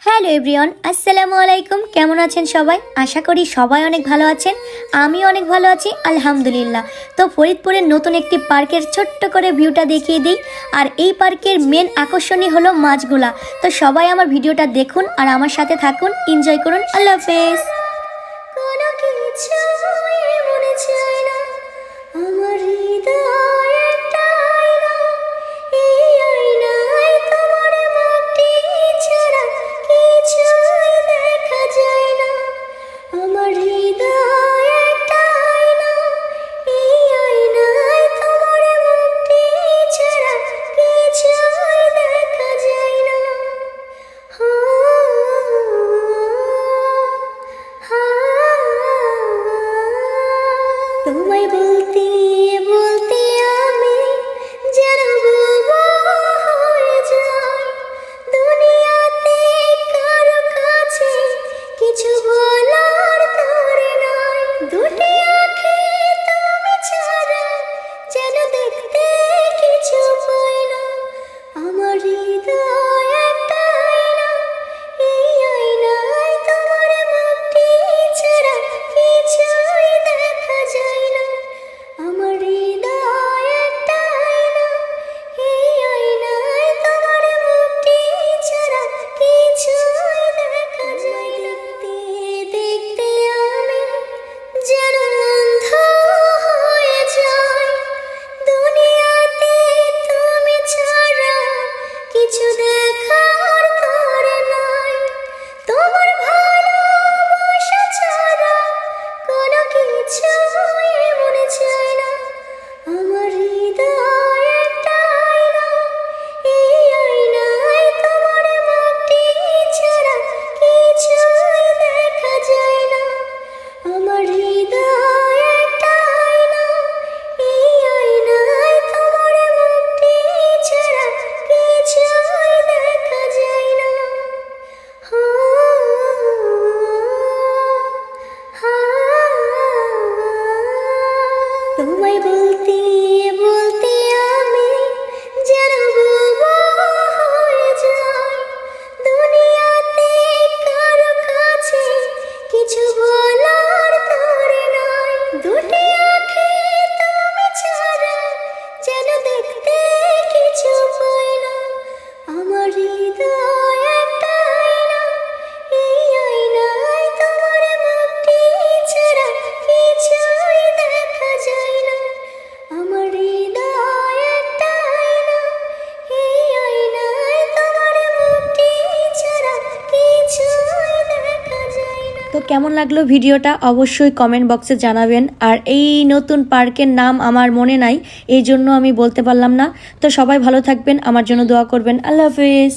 Hello everyone, আসসালামু আলাইকুম। কেমন আছেন সবাই? আশা করি সবাই অনেক ভালো আছেন। আমি অনেক ভালো আছি, আলহামদুলিল্লাহ। তো ফরিদপুরের নতুন একটি পার্কের ছোট্ট করে ভিউটা দেখিয়ে দিই। আর এই পার্কের মেন আকর্ষণই হলো মাছগুলা। তো সবাই আমার ভিডিওটা দেখুন আর আমার সাথে থাকুন, এনজয় করুন। আল্লাহ হাফেজ। কোনো কিছু মনে চায় না, আমার হৃদয় একটা আয়না, এই আয়নায় তোমার মুখটি ছাড়া কিছুই দেখা যায় না। আমার হৃদয় একটা আয়না, এই আয়নায় তোমার মুখটি ছাড়া কিছুই দেখা যায় না। তোমায় বলতে বলতে আমি যেন বোবা হয়ে যাই। দুনিয়াতে কারো কাছে কিছু বলার তোরে নাই। দুটি আঁখি তুমি ছাড়া যেন দেখতে কিছু পাই না। আমার হৃদয় একটা আয়না, এই আয়নায় তোমার মুখটি ছাড়া কিছুই দেখা যায় না। আমার হৃদয় একটা আয়না, এই আয়নায় তোমার মুখটি ছাড়া কিছুই দেখা যায় না। দেখতে দেখতে আমি যেন অন্ধ হয়ে যাই। দুনিয়াতে তুমি ছাড়া কিছু দেখার তোরে নাই। তোমার ভালোবাসা ছাড়া কোনো কিছু মনে চায় না। আমার হৃদয় একটা আয়না, এই আয়নায় তোমার মুখটি ছাড়া কিছুই দেখা যায় না। আমার হৃদয় একটা আয়না, এই আয়নায় তোমার মুখটি ছাড়া কিছুই দেখা যায় না। তোমায় বলতে বলতে আমি যেন বোবা হয়ে যাই। দুনিয়াতে কারো কাছে কিছু বলার তোরে নাই। দুটি আঁখি তুমি ছাড়া যেন দেখতে কিছু পাই না। আমার হৃদয় একটা আয়না, এই আয়নায় তোমার মুখটি ছাড়া কিছুই দেখা যায় না। আমার হৃদয় একটা আয়না, এই আয়নায় তোমার মুখটি ছাড়া কিছুই দেখা যায় না। তো কেমন লাগলো ভিডিওটা অবশ্যই কমেন্ট বক্সে জানাবেন। আর এই নতুন পার্কের নাম আমার মনে নাই, এই জন্য আমি বলতে পারলাম না। তো সবাই ভালো থাকবেন, আমার জন্য দোয়া করবেন। আল্লাহ হাফেজ।